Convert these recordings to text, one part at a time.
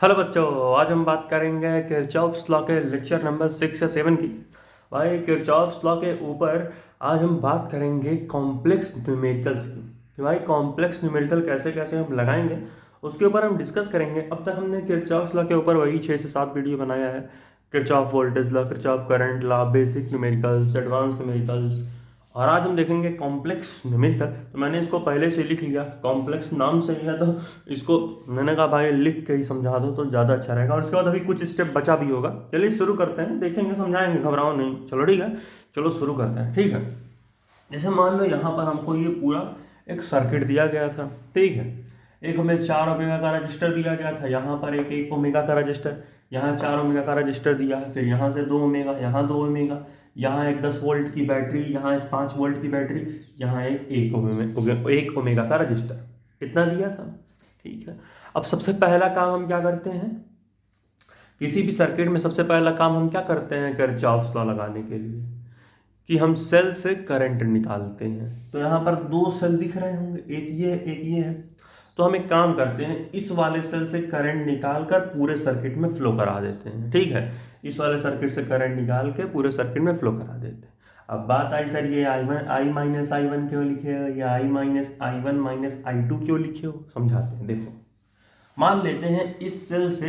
Hello बच्चों, आज हम बात करेंगे किरचॉफ्स लॉ के लेक्चर नंबर 6 या 7 की। भाई किरचॉफ्स लॉ के ऊपर आज हम बात करेंगे कॉम्प्लेक्स न्यूमेरिकल्स की कि भाई कॉम्प्लेक्स न्यूमेरिकल कैसे कैसे हम लगाएंगे, उसके ऊपर हम डिस्कस करेंगे। अब तक हमने किरचॉफ्स लॉ के ऊपर वही 6 से 7 वीडियो बनाया है। Kirchhoff voltage law, Kirchhoff current law, basic numericals, advance numericals, और आज हम देखेंगे कॉम्प्लेक्स न्यूमेरिकल। तो मैंने इसको पहले से लिख लिया, कॉम्प्लेक्स नाम से ही है तो इसको मैंने कहा भाई लिख के ही समझा दो तो ज़्यादा अच्छा रहेगा। और उसके बाद अभी कुछ स्टेप बचा भी होगा। चलिए शुरू करते हैं, देखेंगे समझाएंगे, घबराओ नहीं। चलो ठीक है, चलो शुरू करते हैं। ठीक है, जैसे मान लो यहाँ पर हमको ये पूरा एक सर्किट दिया गया था। ठीक है, एक हमें 4 ओमेगा का रजिस्टर दिया गया था, यहाँ पर एक ओमेगा का रजिस्टर, यहाँ 4 ओमेगा का रजिस्टर दिया है, फिर यहाँ से 2 ओमेगा, यहाँ 2 ओमेगा, यहाँ एक 10 वोल्ट की बैटरी, यहाँ एक 5 वोल्ट की बैटरी, यहाँ एक ओमेगा का रजिस्टर, इतना दिया था। ठीक है, अब सबसे पहला काम हम क्या करते हैं, किसी भी सर्किट में सबसे पहला काम हम क्या करते हैं किरचॉफ्स लॉ लगाने के लिए, कि हम सेल से करंट निकालते हैं। तो यहाँ पर 2 सेल दिख रहे होंगे, एक ये एक ये है। तो हम एक काम करते हैं, इस वाले सेल से करंट निकाल कर पूरे सर्किट में फ्लो करा देते हैं। ठीक है, इस वाले सर्किट से करंट निकाल के पूरे सर्किट में फ्लो करा देते हैं। अब बात आई सर, ये आई माइनस आई वन क्यों लिखे हो, या I-I1 - I2 क्यों लिखे हो, समझाते हैं। देखो, मान लेते हैं इस सेल से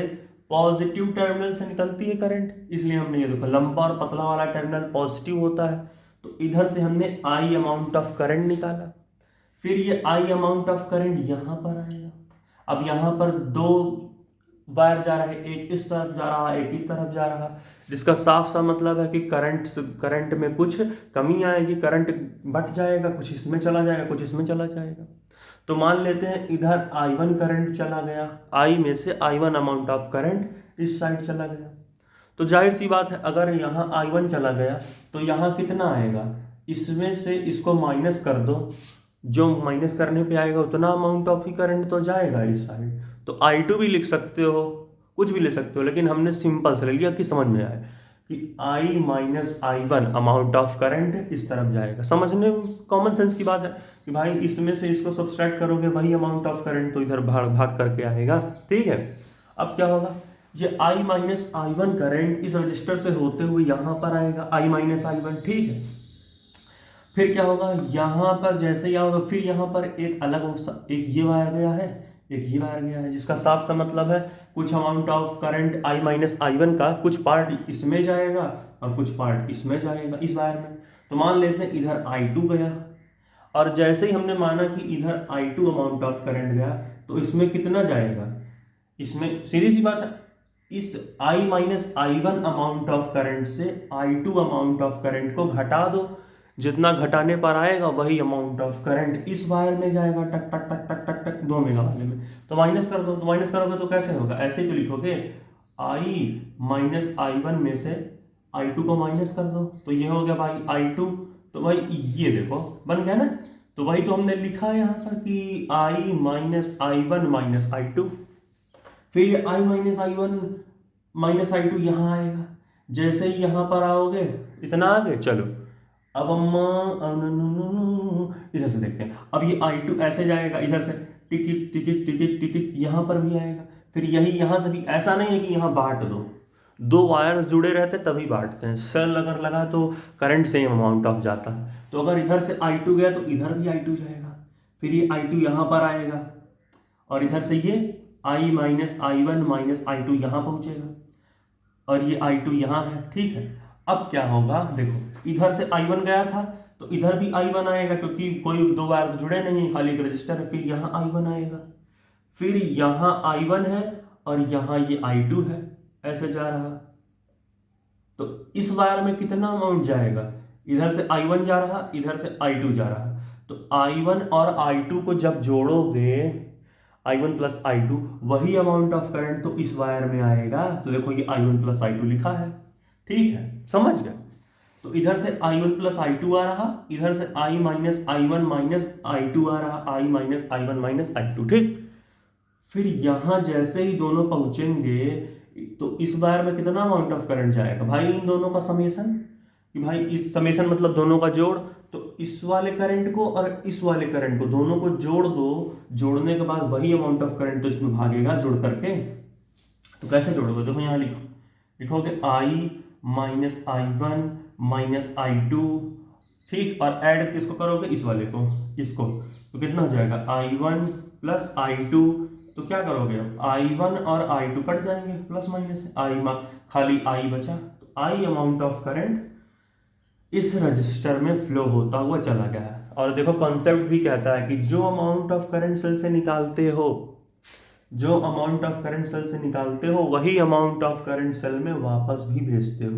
पॉजिटिव टर्मिनल से निकलती है करंट, इसलिए हमने ये देखो लंबा और पतला वाला टर्मिनल पॉजिटिव होता है। तो इधर से हमने I अमाउंट ऑफ करंट निकाला, फिर ये I अमाउंट ऑफ करंट यहां पर आएगा। अब यहां पर 2 वायर जा रहा है, एक इस तरफ जा रहा है, एक इस तरफ जा रहा है, जिसका साफ सा मतलब है कि करंट में कुछ कमी आएगी, करंट बढ़ जाएगा, कुछ इसमें चला जाएगा, कुछ इसमें चला जाएगा। तो मान लेते हैं इधर I1 करंट चला गया, I में से I1 अमाउंट ऑफ करंट इस साइड चला गया। तो जाहिर सी बात है, अगर यहाँ I1 चला गया तो यहाँ कितना आएगा, इसमें से इसको माइनस कर दो, जो माइनस करने पे आएगा उतना अमाउंट ऑफ ही करंट तो जाएगा इस साइड। तो I2 भी लिख सकते हो, कुछ भी ले सकते हो, लेकिन हमने सिंपल से ले लिया कि समझ में आए कि I-I1 अमाउंट ऑफ करंट इस तरफ जाएगा। समझने कॉमन सेंस की बात है कि भाई इसमें से इसको सब्सट्रैक्ट करोगे, वही अमाउंट ऑफ करंट तो इधर भाग भाग करके आएगा। ठीक है, अब क्या होगा, ये I-I1 करंट इस रजिस्टर से होते हुए यहाँ पर आएगा, I-I1। ठीक है, फिर क्या होगा, यहाँ पर जैसे ही होगा, फिर यहाँ पर एक एक ये वायर गया है, एक ये वायर गया है, जिसका साफ सा मतलब है कुछ अमाउंट ऑफ करंट I-I1 का कुछ पार्ट इसमें जाएगा और कुछ पार्ट इसमें जाएगा, इस वायर में। तो मान लेते हैं इधर I2 गया, और जैसे ही हमने माना कि इधर I2 अमाउंट ऑफ करंट गया, तो इसमें कितना जाएगा, इसमें सीधी सी बात है, इस I-I1 अमाउंट ऑफ करंट से I2 अमाउंट ऑफ करंट को घटा दो, जितना घटाने पर आएगा वही अमाउंट ऑफ करंट इस वायर में जाएगा, टक टक टक टक टक टक 2 मेगा वाले में। तो माइनस कर दो, तो माइनस करोगे तो कैसे होगा, ऐसे ही तो लिखोगे, I-I1 में से I2 को माइनस कर दो, तो ये हो गया भाई I2। तो भाई ये देखो बन गया ना। तो वही तो हमने लिखा है यहाँ पर कि I-I1 - I2, फिर ये I-I1 - I2 यहाँ आएगा। जैसे ही यहाँ पर आओगे, इतना आगे चलो। अब हम इधर से देखते हैं, अब ये I2 ऐसे जाएगा, इधर से टिकिट टिकिट टिकिट टिकिट यहाँ पर भी आएगा, फिर यही यहाँ से भी। ऐसा नहीं है कि यहाँ बांट दो, 2 वायर्स जुड़े रहते तभी बांटते हैं। सेल अगर लगा तो करंट सेम अमाउंट ऑफ जाता है। तो अगर इधर से I2 गया तो इधर भी I2 जाएगा, फिर ये I2 यहाँ पर आएगा, और इधर से ये I-I1 - I2 यहाँ पहुँचेगा, और ये I2 यहाँ है। ठीक है, अब क्या होगा देखो, इधर से I1 गया था तो इधर भी I1 आएगा, क्योंकि कोई 2 वायर तो जुड़े नहीं, खाली एक रजिस्टर है। फिर यहाँ I1 आएगा, फिर यहाँ I1 है, और यहाँ ये I2 है, ऐसे जा रहा। तो इस वायर में कितना अमाउंट जाएगा, इधर से I1 जा रहा, इधर से I2 जा रहा। तो I1 और I2 को जब जोड़ोगे, I1 + I2, वही अमाउंट ऑफ करंट तो इस वायर में आएगा। तो देखो ये I1 + I2 लिखा है। ठीक है, समझ गए। तो इधर से I1 + I2 आ रहा, इधर से I-I1 - I2 आ रहा, I-I1 - I2। ठीक, फिर यहां जैसे ही दोनों पहुंचेंगे, तो इस वायर में कितना अमाउंट ऑफ करंट जाएगा भाई, इन दोनों का समेशन, कि भाई इस समेशन मतलब दोनों का जोड़। तो इस वाले करंट को और इस वाले करंट को दोनों को जोड़ दो, जोड़ने के बाद वही अमाउंट ऑफ करंट तो इसमें भागेगा जुड़ करके। तो कैसे जोड़ोगे, देखो यहाँ लिखोगे आई माइनस I1 माइनस I2, ठीक, और ऐड किसको करोगे, इस वाले को, इसको, तो कितना हो जाएगा I1 प्लस I2, तो क्या करोगे अब I1 और I2 कट जाएंगे, प्लस माइनस खाली I बचा, तो I अमाउंट ऑफ करंट इस रजिस्टर में फ्लो होता हुआ चला गया है। और देखो कॉन्सेप्ट भी कहता है कि जो अमाउंट ऑफ करंट सेल से निकालते हो, जो अमाउंट ऑफ करंट सेल से निकालते हो वही अमाउंट ऑफ करंट सेल में वापस भी भेजते हो।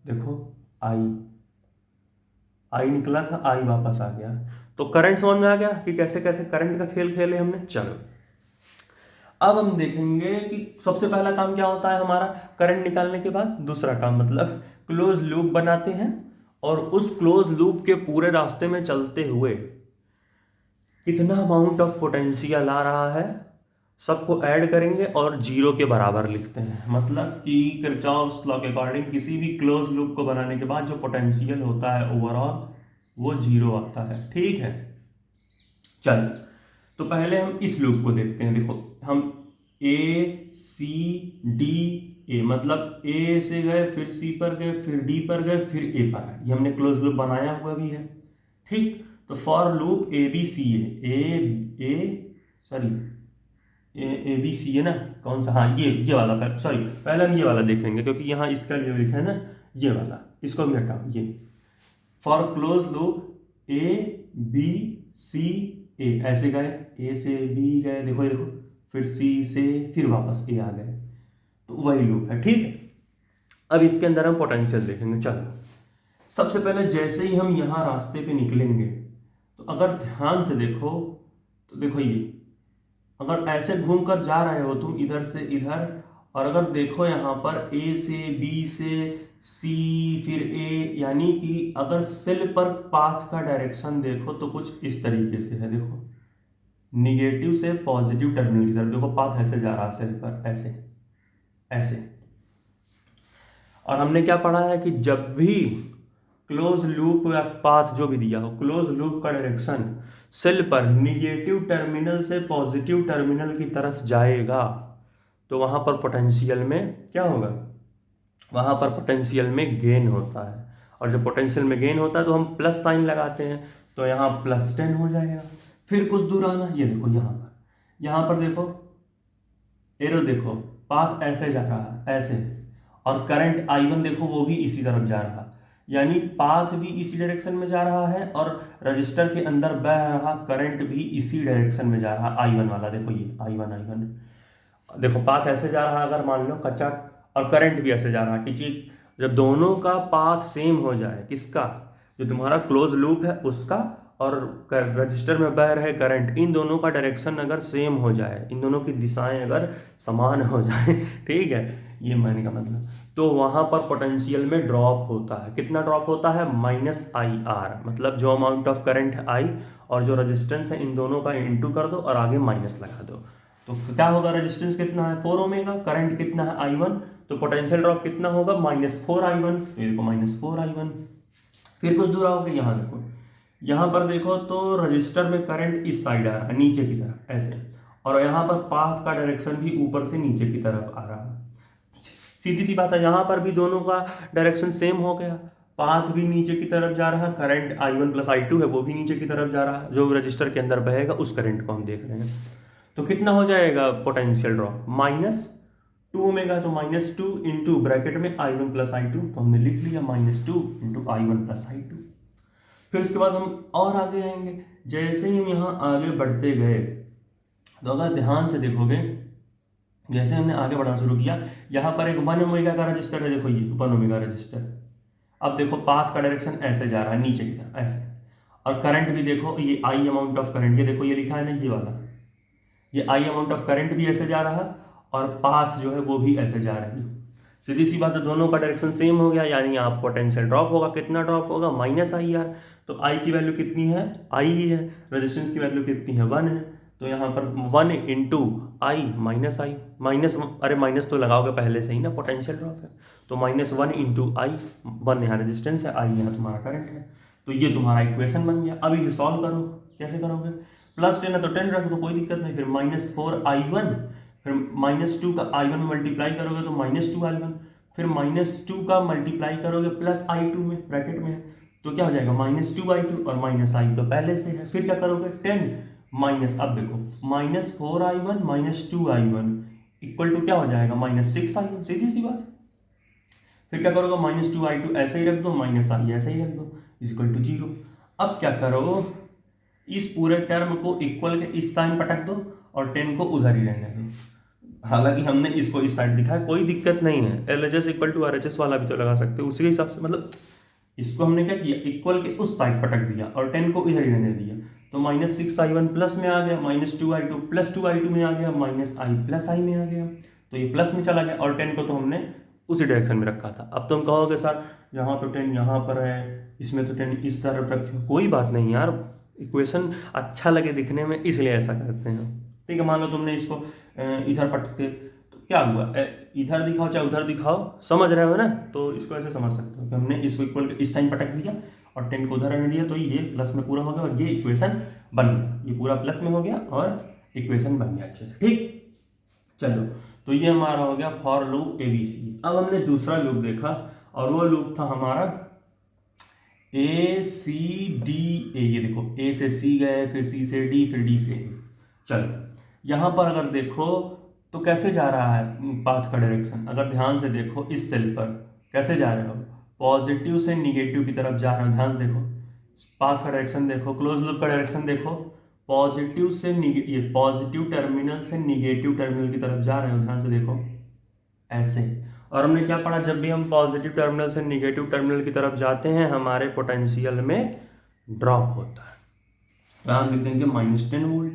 देखो आई निकला था, आई वापस आ गया। तो करंट समझ में आ गया कि कैसे कैसे करंट का खेल खेले हमने। चलो अब हम देखेंगे कि सबसे पहला काम क्या होता है हमारा करंट निकालने के बाद। दूसरा काम मतलब क्लोज लूप बनाते हैं और उस क्लोज लूप के पूरे रास्ते में चलते हुए कितना अमाउंट ऑफ पोटेंशियल आ रहा है सबको ऐड करेंगे और जीरो के बराबर लिखते हैं। मतलब कि किरचॉफ्स लॉ के अकॉर्डिंग किसी भी क्लोज लूप को बनाने के बाद जो पोटेंशियल होता है ओवरऑल वो जीरो आता है। ठीक है, चल तो पहले हम इस लूप को देखते हैं। देखो हम ए सी डी ए, मतलब ए से गए फिर सी पर गए फिर डी पर गए फिर ए पर आए, ये हमने क्लोज लूप बनाया हुआ भी है। ठीक, तो for loop A B C A B C है ना, कौन सा, हाँ ये वाला, सॉरी पहले हम ये वाला देखेंगे क्योंकि यहाँ इसका जो लिखा है ना ये वाला, इसको भी हटाओ। ये for close loop A B C A, ऐसे गए ए से बी गए, देखो ये देखो, फिर सी से फिर वापस ए आ गए, तो वही लूप है। ठीक है, अब इसके अंदर हम पोटेंशियल देखेंगे। चलो सबसे पहले जैसे ही हम यहाँ रास्ते पे निकलेंगे तो अगर ध्यान से देखो तो देखो ये अगर ऐसे घूम कर जा रहे हो तुम इधर से इधर, और अगर देखो यहाँ पर ए से बी से सी फिर ए, यानी कि अगर सेल पर पाथ का डायरेक्शन देखो तो कुछ इस तरीके से है। देखो निगेटिव से पॉजिटिव टर्मिनल की तरफ, देखो पाथ ऐसे जा रहा है सेल पर, ऐसे ऐसे। और हमने क्या पढ़ा है कि जब भी क्लोज लूप या पाथ जो भी दिया हो, क्लोज लूप का डायरेक्शन सेल पर निगेटिव टर्मिनल से पॉजिटिव टर्मिनल की तरफ जाएगा तो वहां पर पोटेंशियल में क्या होगा, वहां पर पोटेंशियल में गेन होता है। और जब पोटेंशियल में गेन होता है तो हम प्लस साइन लगाते हैं, तो यहाँ +10 हो जाएगा। फिर कुछ दूर आना, ये देखो यहाँ पर देखो एरो, देखो पाथ ऐसे जा रहा है ऐसे, और करंट I1 देखो वो भी इसी तरफ जा रहा है, यानी पाथ भी इसी डायरेक्शन में जा रहा है और रजिस्टर के अंदर बह रहा करंट भी इसी डायरेक्शन में जा रहा I1 वाला। देखो ये I1 देखो पाथ ऐसे जा रहा है अगर मान लो कच्चा, और करंट भी ऐसे जा रहा है। ठीक, जब दोनों का पाथ सेम हो जाए, किसका, जो तुम्हारा क्लोज लूप है उसका और रजिस्टर में बह रहे करंट, इन दोनों का डायरेक्शन अगर सेम हो जाए, इन दोनों की दिशाएं अगर समान हो जाए, ठीक है, ये मानने का मतलब, तो वहां पर पोटेंशियल में ड्रॉप होता है। कितना ड्रॉप होता है, -IR, मतलब जो अमाउंट ऑफ करंट है I और जो रेजिस्टेंस है इन दोनों का इंटू कर दो और आगे माइनस लगा दो, तो क्या होगा, रेजिस्टेंस कितना है 4 ओमेगा, करंट कितना है I1, तो पोटेंशियल ड्रॉप कितना होगा -4I1, ये देखो -4I1। फिर कुछ दूर आओगे, यहाँ देखो, यहाँ पर देखो तो रजिस्टर में करंट इस साइड आ रहा है नीचे की तरफ ऐसे, और यहाँ पर पाथ का डायरेक्शन भी ऊपर से नीचे की तरफ आ रहा है। सीधी सी बात है, यहाँ पर भी दोनों का डायरेक्शन सेम हो गया, पाथ भी नीचे की तरफ जा रहा है, करंट I1 + I2 है वो भी नीचे की तरफ जा रहा है, जो रजिस्टर के अंदर बहेगा उस करंट को हम देख रहे हैं। तो कितना हो जाएगा पोटेंशियल ड्रॉप, -2 ओमेगा, तो -2 इंटू ब्रैकेट में I1 + I2, तो हमने लिख लिया -2 इंटू I1 + I2। फिर उसके बाद हम और आगे आएंगे। जैसे ही हम यहाँ आगे बढ़ते गए तो अगर ध्यान से देखोगे, जैसे हमने आगे बढ़ना शुरू किया, यहाँ पर एक 1 ओमेगा का रजिस्टर है, देखो ये 1 ओमेगा रजिस्टर। अब देखो पाथ का डायरेक्शन ऐसे जा रहा है नीचे की तरफ ऐसे, और करंट भी देखो ये I अमाउंट ऑफ करंट, ये देखो ये लिखा है ना ये वाला, ये I अमाउंट ऑफ करंट भी ऐसे जा रहा है और पाथ जो है वो भी ऐसे जा रही है। सीधी सी बात है, दोनों का डायरेक्शन सेम हो गया, यानी यहाँ पोटेंशियल ड्रॉप होगा। कितना ड्रॉप होगा, -IR। तो I की वैल्यू कितनी है, I ही है, रेजिस्टेंस की वैल्यू कितनी है, 1 है, तो यहाँ पर 1 इंटू I -I माइनस, अरे माइनस तो लगाओगे पहले से ही ना, पोटेंशियल ड्रॉप है, तो -1 इंटू I, 1 यहाँ रेजिस्टेंस है, I यहाँ तुम्हारा करंट है। तो ये तुम्हारा इक्वेशन बन गया। अब इसे सॉल्व करो, कैसे करोगे, +10 है तो 10 रख दो, कोई दिक्कत नहीं, फिर -4I1 फिर -2 का I1 मल्टीप्लाई करोगे तो -2I1, फिर -2 का मल्टीप्लाई करोगे प्लस I2 में ब्रैकेट में है, तो क्या हो जाएगा -2I2 और -I तो पहले से है। फिर क्या करोगे 10 माइनस, अब देखो -4I1 -2I1 इक्वल टू क्या हो जाएगा -6I1, सीधी सी बात। फिर क्या करोगे -2I2 ऐसे ही रख दो, -I ऐसे ही रख दो, इज इक्वल टू 0। अब क्या करो, इस पूरे टर्म को इक्वल के इस साइन पटक दो और 10 को उधर ही रहने दो। हालांकि हमने इसको इस साइड दिखाया, कोई दिक्कत नहीं है, LHS इक्वल टू RHS वाला भी तो लगा सकते हो उसी के हिसाब से, मतलब इसको हमने क्या किया, इक्वल के उस साइड पटक दिया और 10 को इधर ही रहने दिया, तो -6I1 प्लस में आ गया, -2I2 प्लस 2I2 में आ गया, -I प्लस I में आ गया, तो ये प्लस में चला गया और 10 को तो हमने उसी डायरेक्शन में रखा था। अब तुम कहोगे सर यहाँ तो 10 यहाँ पर है, इसमें तो 10 इस तरफ रखे, कोई बात नहीं यार, इक्वेशन अच्छा लगे दिखने में इसलिए ऐसा करते हैं। ठीक है, मान लो तुमने इसको इधर पटक के, तो क्या हुआ, इधर दिखाओ चाहे उधर दिखाओ, समझ रहे हो ना, तो इसको ऐसे समझ सकते हो कि हमने इसको इक्वल इस साइन पटक दिया और 10 को उधर रहने दिया, तो ये प्लस में पूरा हो गया और ये इक्वेशन बन गया, ये पूरा प्लस में हो गया और इक्वेशन बन गया अच्छे से। ठीक, चलो, तो ये हमारा हो गया फॉर लूप ABC। अब हमने दूसरा लूप देखा और वो लूप था हमारा ACDA। ये देखो, A से C गए, फिर C से D, फिर D से A। चलो, यहाँ पर अगर देखो तो कैसे जा रहा है पाथ का डायरेक्शन, अगर ध्यान से देखो इस सेल पर कैसे जा रहे हो, पॉजिटिव से निगेटिव की तरफ जा रहे हो, ध्यान से देखो पाथ का डायरेक्शन देखो, क्लोज लूप का डायरेक्शन देखो, पॉजिटिव से ये पॉजिटिव टर्मिनल से निगेटिव टर्मिनल की तरफ जा रहे हो, ध्यान से देखो ऐसे। और हमने क्या पढ़ा, जब भी हम पॉजिटिव टर्मिनल से निगेटिव टर्मिनल की तरफ जाते हैं हमारे पोटेंशियल में ड्रॉप होता है, यहाँ लिख देंगे -10 वोल्ट।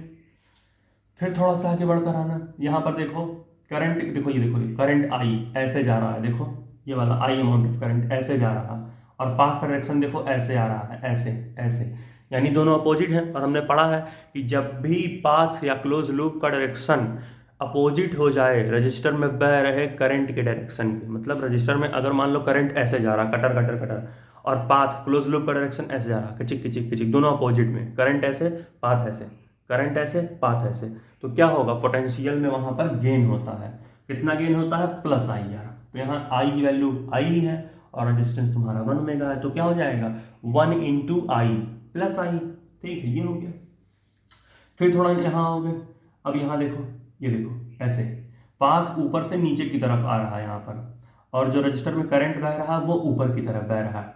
फिर थोड़ा सा आगे बढ़कर आना, यहाँ पर देखो करंट, देखो ये देखो करंट I ऐसे जा रहा है, देखो ये वाला I अमाउंट ऑफ करंट ऐसे जा रहा है, और पाथ का डायरेक्शन देखो ऐसे आ रहा है, ऐसे ऐसे, यानी दोनों अपोजिट हैं। और हमने पढ़ा है कि जब भी पाथ या क्लोज लूप का डायरेक्शन अपोजिट हो जाए, रजिस्टर में बह रहे करंट के डायरेक्शन के, मतलब रजिस्टर में अगर मान लो करंट ऐसे जा रहा कटर कटर कटर, और पाथ क्लोज लूप का डायरेक्शन ऐसे जा रहा किचिक किचिक किचिक, दोनों अपोजिट में, करंट ऐसे पाथ ऐसे, करंट ऐसे पाथ ऐसे, तो क्या होगा, पोटेंशियल में वहां पर गेन होता है। कितना गेन होता है, प्लस I यार, तो यहाँ I की वैल्यू I ही है और रेजिस्टेंस तुम्हारा 1 ओमेगा है, तो क्या हो जाएगा 1 × I प्लस I। ठीक है, ये हो गया। फिर थोड़ा यहाँ हो गए, अब यहाँ देखो, ये देखो ऐसे पाथ ऊपर से नीचे की तरफ आ रहा है यहाँ पर, और जो रजिस्टर में करंट बह रहा है वो ऊपर की तरफ बह रहा है,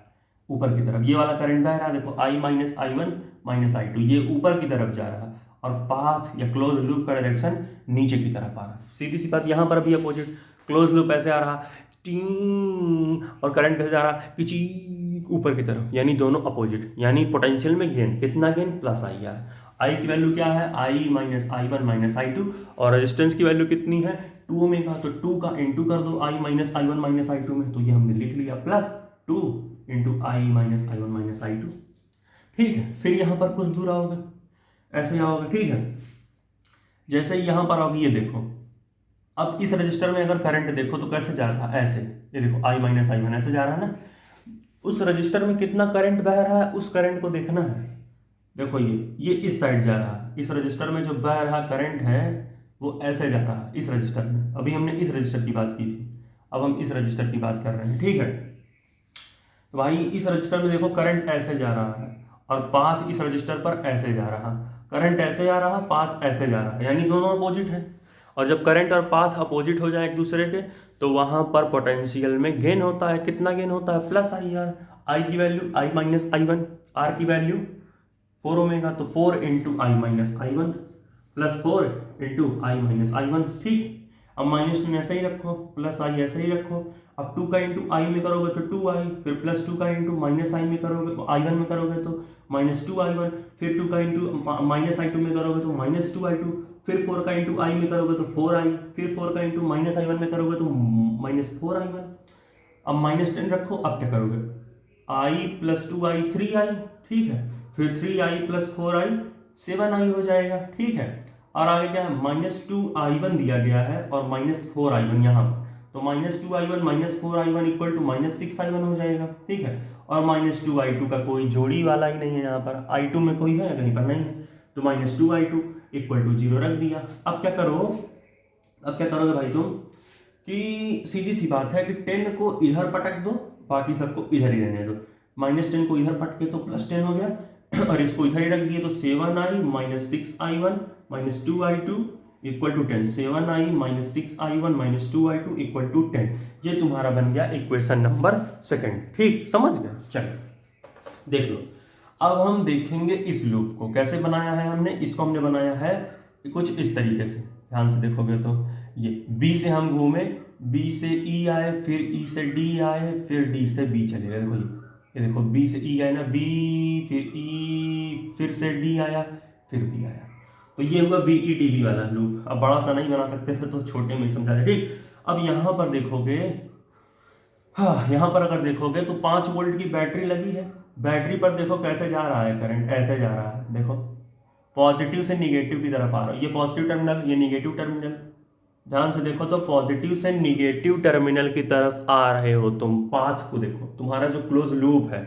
ऊपर की तरफ ये वाला करंट बह रहा है, देखो I - I1 - I2, ये ऊपर की तरफ जा रहा है, और पाथ या क्लोज लूप का डायरेक्शन नीचे की तरफ आ रहा है। सीधी सी बात, यहाँ पर भी अपोजिट, क्लोज लूप ऐसे आ रहा टी, और करंट कैसे जा रहा कि ऊपर की तरफ, यानी दोनों अपोजिट, यानी पोटेंशियल में गेन, कितना गेन, प्लस I यार। I की वैल्यू क्या है, I - I1 - I2, और रेजिस्टेंस की वैल्यू कितनी है 2 ओमेगा, तो 2 का इंटू कर दो I - I1 - I2 में, तो ये हमने लिख लिया प्लस 2 × I - I1 - I2। ठीक है, फिर यहाँ पर कुछ दूर आओगे, ऐसे आओगे, ठीक है, जैसे ही यहाँ पर आओगे, ये देखो अब इस रजिस्टर में अगर करंट देखो तो कैसे जा रहा है, ऐसे, ये देखो I - I1 ऐसे जा रहा है ना, उस रजिस्टर में कितना करंट बह रहा है उस करंट को देखना है। देखो ये इस साइड जा रहा है, इस रजिस्टर में जो बह रहा करंट है वो ऐसे जा रहा है इस रजिस्टर में, अभी हमने इस रजिस्टर की बात की थी, अब हम इस रजिस्टर की बात कर रहे हैं। ठीक है, तो भाई इस रजिस्टर में देखो करंट ऐसे जा रहा है और पाथ इस रजिस्टर पर ऐसे जा रहा, करंट ऐसे जा रहा, पाथ ऐसे जा रहा, यानी दोनों अपोजिट है। और जब करंट और पाथ अपोजिट हो जाए एक दूसरे के, तो वहां पर पोटेंशियल में गेन होता है, कितना गेन होता है, प्लस I यार। I की वैल्यू I - I1, R की वैल्यू 4 ओमेगा, तो 4 × I - I1 plus 4 × I - I1। ठीक, अब -2 ऐसे ही रखो, प्लस I ऐसे ही रखो, अब 2 का इंटू I में करोगे तो 2I, फिर प्लस 2 का इंटू -I में करोगे तो I1 में करोगे तो -2I1, फिर 2 का इंटू -I2 में करोगे तो -2I2, फिर 4 का इंटू I में करोगे तो 4I, फिर 4 का इंटू -I1 में करोगे तो -4I1। अब -10 रखो, अब क्या करोगे, I + 2I 3I, ठीक है, फिर 3I + 4I 7I हो जाएगा। ठीक है, और आगे क्या है, -2I1 दिया गया है और -4I1 यहाँ, तो -2I1 - 4I1 equal to -6I1 हो जाएगा। ठीक है, और -2I2 का कोई जोड़ी वाला ही नहीं है यहाँ पर, I2 में कोई है कहीं पर नहीं है, तो -2I2 इक्वल टू 0 रख दिया। अब क्या करो, अब क्या करोगे भाई तुम कि सीधी सी बात है कि 10 को इधर पटक दो, बाकी सबको इधर ही रहने दो। -10 को इधर पटके तो +10 हो गया और इसको इधर ही रख दिए तो 7i - 6i1 - 2i2 = 10। 7i - 6i1 - 2i2 = 10। ये तुम्हारा बन गया इक्वेशन नंबर 2। ठीक, समझ गए? चलो देख लो। अब हम देखेंगे इस लूप को कैसे बनाया है हमने। इसको हमने बनाया है कुछ इस तरीके से, ध्यान से देखोगे तो ये B से हम घूमे, B से E आए, फिर E से D आए, फिर D से B चले गए। देखो ये देखो B से E आए ना, B फिर E फिर से D आया, फिर B आया। तो ये हुआ BEDB वाला लूप। अब बड़ा सा नहीं बना सकते थे तो छोटे में समझा रहे। ठीक, अब यहाँ पर देखोगे, हाँ यहाँ पर अगर देखोगे तो 5 वोल्ट की बैटरी लगी है। बैटरी पर देखो कैसे जा रहा है करंट, ऐसे जा रहा है। देखो पॉजिटिव से निगेटिव की तरफ आ रहा है। ये पॉजिटिव टर्मिनल, ये निगेटिव टर्मिनल। ध्यान से देखो तो पॉजिटिव से निगेटिव टर्मिनल की तरफ आ रहे हो तुम। पाथ को देखो, तुम्हारा जो क्लोज लूप है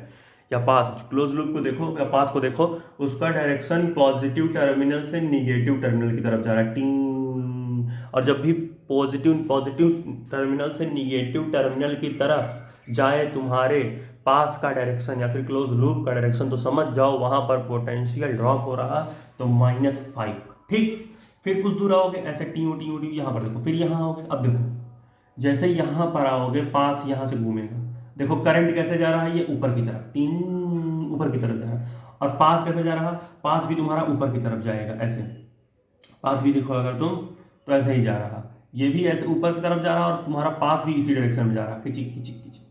या पाथ, क्लोज लूप को देखो या पाथ को देखो, उसका डायरेक्शन पॉजिटिव टर्मिनल से निगेटिव टर्मिनल की तरफ जा रहा है। टीन, और जब भी पॉजिटिव टर्मिनल से निगेटिव टर्मिनल की तरफ जाए तुम्हारे पाथ का डायरेक्शन या फिर क्लोज लूप का डायरेक्शन, तो समझ जाओ वहां पर पोटेंशियल ड्रॉप हो रहा, तो -5। ठीक, फिर कुछ दूर आओगे ऐसे टी टी यहाँ पर देखो, फिर यहाँ आओगे। अब देखो जैसे यहाँ पर आओगे पाथ यहाँ से घूमेगा। देखो करंट कैसे जा रहा है, ये ऊपर की तरफ, टीन ऊपर की तरफ जा रहा है। और पाथ कैसे जा रहा, पाथ भी तुम्हारा ऊपर की तरफ जाएगा ऐसे। पाथ भी देखो अगर तुम तो ऐसे ही जा रहा, ये भी ऐसे ऊपर की तरफ जा रहा और तुम्हारा पाथ भी इसी डायरेक्शन में जा रहा। किचिक किचिक किचिक,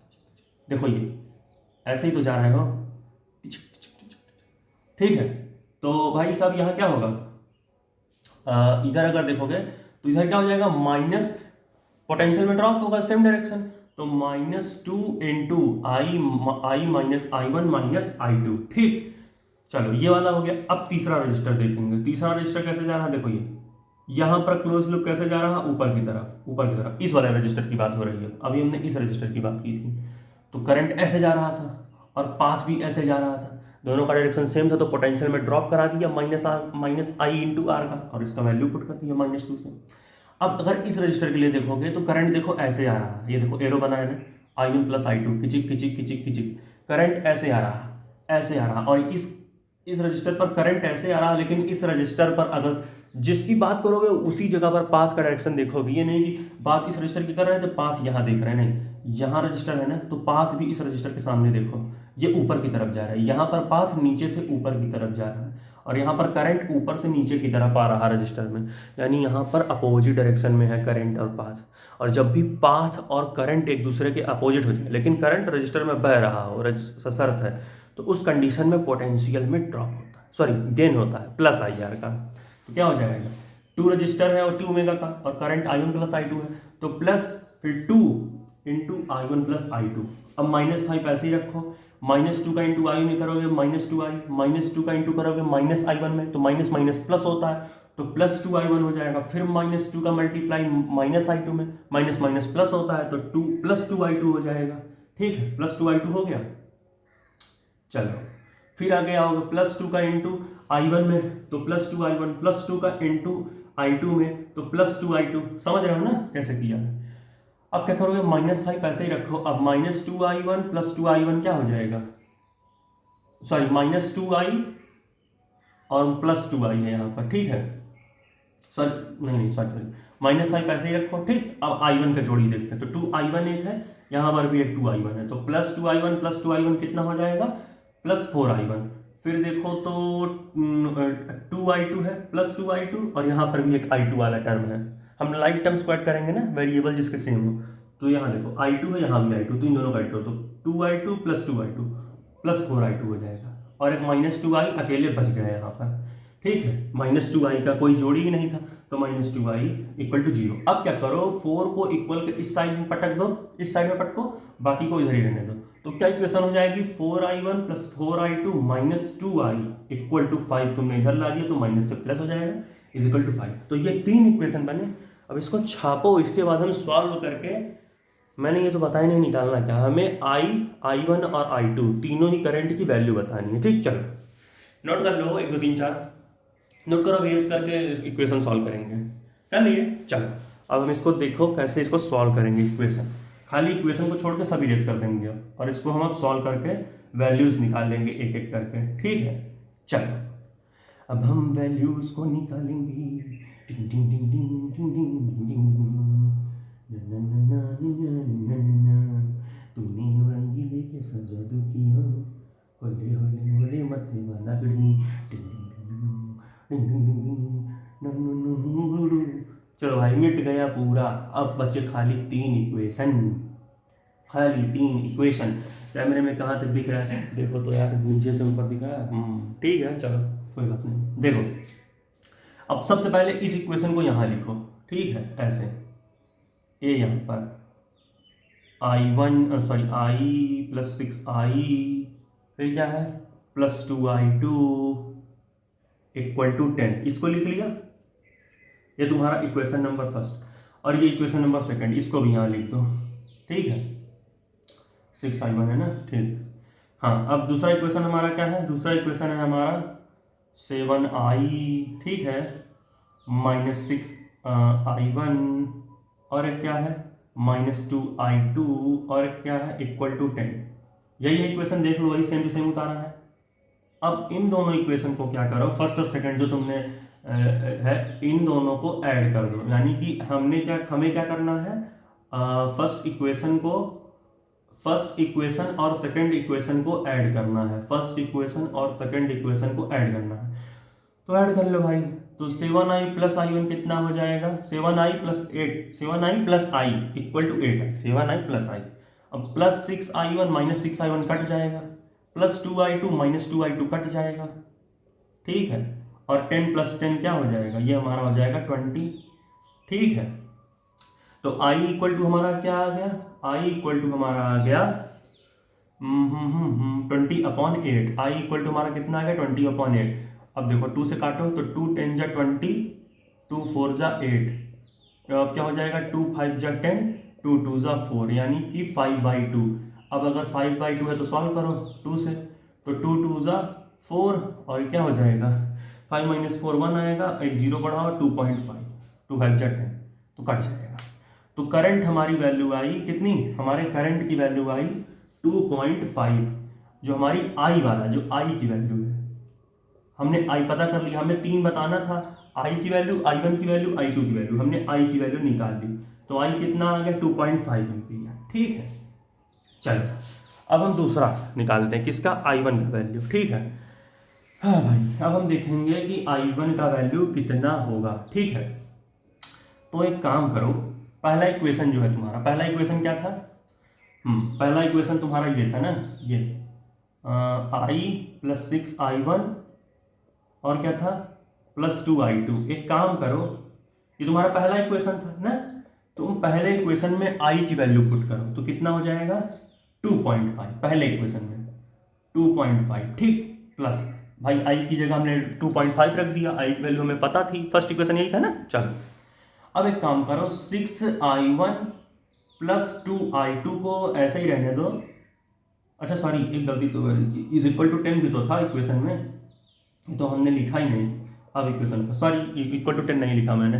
देखो ये ऐसे ही तो जा रहे हो। ठीक है, तो भाई साहब यहाँ क्या होगा, इधर अगर देखोगे तो इधर क्या हो जाएगा, माइनस, पोटेंशियल में ड्रॉप होगा सेम डायरेक्शन, तो -2 × I -I1 - I2। ठीक, चलो ये वाला हो गया। अब तीसरा रजिस्टर देखेंगे। तीसरा रजिस्टर कैसे जा रहा है, देखो ये यहां पर क्लोज लूप कैसे जा रहा है, ऊपर की तरफ, ऊपर की तरफ। इस वाले रजिस्टर की बात हो रही है, अभी हमने इस रजिस्टर की बात की थी। तो करंट ऐसे जा रहा था और पाथ भी ऐसे जा रहा था, दोनों का डायरेक्शन सेम था, तो पोटेंशियल में ड्रॉप करा दिया -I × R का, और इसका वैल्यू पुट कर दिया -2 से। अब अगर इस रजिस्टर के लिए देखोगे तो करंट देखो ऐसे आ रहा है, ये देखो एरो बनाया है I1 + I2, किचिक किचिक किचिक किचिक, करंट ऐसे आ रहा, ऐसे आ रहा। और इस रजिस्टर पर करंट ऐसे आ रहा, लेकिन इस रजिस्टर पर अगर जिसकी बात करोगे उसी जगह पर पाथ का डायरेक्शन देखोगे। ये नहीं कि बात इस रजिस्टर की कर रहे हैं तो पाथ यहाँ देख रहे हैं, नहीं, यहाँ रजिस्टर है ना तो पाथ भी इस रजिस्टर के सामने देखो, ये ऊपर की तरफ जा रहा है। यहाँ पर पाथ नीचे से ऊपर की तरफ जा रहा है और यहाँ पर करंट ऊपर से नीचे की तरफ आ रहा रजिस्टर में, यानी यहाँ पर अपोजिट डायरेक्शन में है करंट और पाथ। और जब भी पाथ और करंट एक दूसरे के अपोजिट हो जाए लेकिन करंट रजिस्टर में बह रहा हो, सशर्त है, तो उस कंडीशन में पोटेंशियल में ड्रॉप होता है, सॉरी गेन होता है +IR का। तो क्या हो जाएगा, 2 रजिस्टर है और 2 ओमेगा का, और करंट I1 + I2 है, तो प्लस फिर 2 × I1 + I2। अब -5 ऐसे ही रखो, -2 का × I में करोगे -2I, -2 का × करोगे -I1 में, तो माइनस माइनस प्लस होता है, तो +2I1 हो जाएगा। फिर -2 का मल्टीप्लाई -I2 में, माइनस माइनस प्लस होता है, तो 2 + 2I2 हो जाएगा। ठीक है, +2I2 हो गया। चलो फिर आगे आओगे +2 का × I1 में, तो +2I1, +2 का × I2 में, तो +2I2। समझ रहे हो ना कैसे किया। अब क्या करोगे, -5 ऐसे ही रखो। अब -2I1 + 2I1 क्या हो जाएगा, सॉरी -2I और +2I है यहाँ पर। ठीक है, सॉरी नहीं सॉरी -5 ऐसे ही रखो। ठीक, अब I1 का जोड़ी देखते हैं, तो 2I1 एक है, यहाँ पर भी एक 2I1 है, तो +2I1 + 2I1 कितना हो जाएगा, +4I1। फिर देखो तो 2I2 है, +2I2, और यहाँ पर भी एक I2 वाला टर्म है। हम लाइक टर्म स्क्वायर करेंगे ना, वेरिएबल जिसके सेम हो, तो यहाँ देखो I2 है, यहाँ भी I2, तो इन दोनों का I2, तो 2I2 + 2I2 + 4I2 हो जाएगा, और एक -2I अकेले बच गया यहाँ पर। ठीक है, -2I का कोई जोड़ी ही नहीं था, तो -2I = 0। अब क्या करो, 4 को इक्वल के इस साइड में पटक दो, इस साइड में पटको, बाकी को इधर ही रहने दो, तो क्या इक्वेशन हो जाएगी, 4I1 + 4I2 - 2I = 5। तुमने इधर ला दिया तो माइनस से प्लस हो जाएगा, = 5। तो ये 3 इक्वेशन बने। अब इसको छापो, इसके बाद हम सॉल्व करके, मैंने ये तो बताया नहीं निकालना क्या, हमें I1 और I2 तीनों ही करंट की वैल्यू बतानी है। ठीक, चलो नोट कर लो, 1 2 3 4 नोट करो, बेस करके इक्वेशन सॉल्व करेंगे। कर लिए, चलो अब हम इसको देखो कैसे इसको सॉल्व करेंगे इक्वेशन, खाली इक्वेशन को छोड़ के सब इरेज कर देंगे अब, और इसको हम अब सॉल्व करके वैल्यूज निकाल लेंगे एक एक करके, ठीक है। चलो अब हम वैल्यूज को निकालेंगे। टिंग टिंग टिंग टिंग टिंग टिंग टिंग। तूने वही लेके सजा दू किया, होले होले होले मते वाला गड़नी। चलो भाई मिट गया पूरा। अब बचे खाली 3 इक्वेशन, खाली 3 इक्वेशन। कैमरे में कहाँ तक दिख रहा है देखो तो यार, नीचे से ऊपर दिख रहा है। ठीक है चलो कोई बात नहीं। देखो अब सबसे पहले इस इक्वेशन को यहाँ लिखो, ठीक है ऐसे, ये यहाँ पर I1 sorry I plus 6I, फिर क्या है प्लस 2I2 इक्वल टू 10, इसको लिख लिया। ये तुम्हारा इक्वेशन नंबर फर्स्ट, और ये इक्वेशन नंबर सेकंड, इसको भी यहाँ लिख दो, ठीक है। 6I1 है ना, ठीक। हाँ अब दूसरा इक्वेशन हमारा क्या है, दूसरा इक्वेशन है हमारा 7I, ठीक है, माइनस 6I1, और एक क्या है माइनस 2I2, और एक क्या है इक्वल टू 10। यही इक्वेशन देख लो, वही सेम टू सेम उतारा है। अब इन दोनों इक्वेशन को क्या करो, फर्स्ट और सेकंड जो तुमने है इन दोनों को ऐड कर दो, यानी कि हमें क्या करना है, फर्स्ट इक्वेशन और सेकंड इक्वेशन को ऐड करना है, फर्स्ट इक्वेशन और सेकंड इक्वेशन को ऐड करना है। तो ऐड कर लो भाई, तो 7I प्लस I1 कितना हो जाएगा, 7I plus 8, 7I plus I equal to 8 है, 7I प्लस I। अब plus 6I1 minus 6I1 cut जाएगा, plus 2I2 minus 2I2 cut जाएगा, ठीक है, और 10 प्लस 10 क्या हो जाएगा, ये हमारा हो जाएगा 20, ठीक है। तो I इक्वल टू हमारा क्या आ गया, I इक्वल टू हमारा आ गया 20/8। I इक्वल टू हमारा कितना आ गया 20/8। अब देखो 2 से काटो तो 2 10 जा 20, 2 4 जा 8, अब क्या हो जाएगा 2 5 जा 10, 2 2 जा 4, यानी कि 5/2। अब अगर 5/2 है तो सॉल्व करो 2 से, तो 2 2 जा 4, और क्या हो जाएगा 5 माइनस 4 1 आएगा, एक 0 बढ़ाओ 2.5, 2 5 जा 10, तो कट जाएगा। तो करंट हमारी वैल्यू आई कितनी, हमारे करंट की वैल्यू आई 2.5, जो हमारी आई वाला जो आई की वैल्यू है। हमने आई पता कर लिया, हमें 3 बताना था, आई की वैल्यू, I1 की वैल्यू, I2 की वैल्यू, हमने आई की वैल्यू निकाल ली, तो आई कितना आ गया 2.5 एम्पीयर, ठीक है। चलो अब हम दूसरा निकालते हैं, किसका, I1 का वैल्यू, ठीक है। हाँ भाई अब हम देखेंगे कि I1 का वैल्यू कितना होगा, ठीक है। तो एक काम करो, पहला इक्वेशन जो है तुम्हारा, पहला इक्वेशन क्या था, पहला इक्वेशन तुम्हारा ये था ना, ये I प्लस 6I1 और क्या था प्लस 2I2। एक काम करो, ये तुम्हारा पहला इक्वेशन था ना, तुम पहले इक्वेशन में I की वैल्यू पुट करो, तो कितना हो जाएगा 2.5, पहले इक्वेशन में 2.5, ठीक, प्लस भाई I की जगह हमने 2.5 रख दिया, I की वैल्यू हमें पता थी, फर्स्ट इक्वेशन यही था ना। चलो अब एक काम करो, 6I1 प्लस 2I2 को ऐसे ही रहने दो। अच्छा सॉरी एक गलती तो इज इक्वल टू 10 भी तो था इक्वेशन में, ये तो हमने लिखा ही नहीं अब इक्वेशन का, सॉरी इक्वल टू 10 नहीं लिखा मैंने।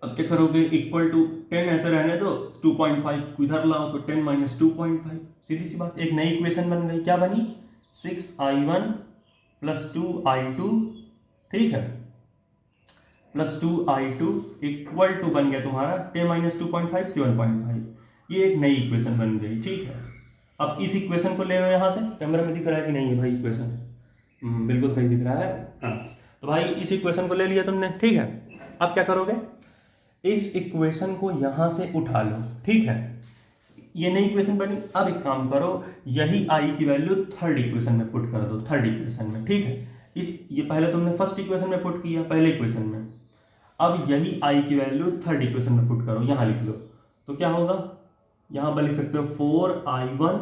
अब क्या करोगे, इक्वल टू 10 ऐसे रहने दो, 2.5 इधर लाओ तो 10 माइनस 2.5, सीधी सी बात, एक नई इक्वेशन बन गई, क्या बनी 6I1 प्लस 2I2, ठीक है, प्लस 2I2 इक्वल टू बन गया तुम्हारा 10 माइनस 2.5 7.5, ये एक नई इक्वेशन बन गई, ठीक है। अब इस इक्वेशन को ले लो यहाँ से, कैमरा में दिख रहा है कि नहीं है भाई इक्वेशन, बिल्कुल सही दिख रहा है, हाँ। तो भाई इस इक्वेशन को ले लिया तुमने, ठीक है। अब क्या करोगे, इस इक्वेशन को यहाँ से उठा लो, ठीक है, ये नई इक्वेशन बनी। अब एक काम करो, यही आई की वैल्यू थर्ड इक्वेशन में पुट कर दो, थर्ड इक्वेशन में, ठीक है। ये पहले तुमने फर्स्ट इक्वेशन में पुट किया, पहले इक्वेशन में, अब यही आई की वैल्यू थर्ड इक्वेशन में पुट करो, यहाँ लिख लो, तो क्या होगा, यहाँ पर लिख सकते हो 4I1,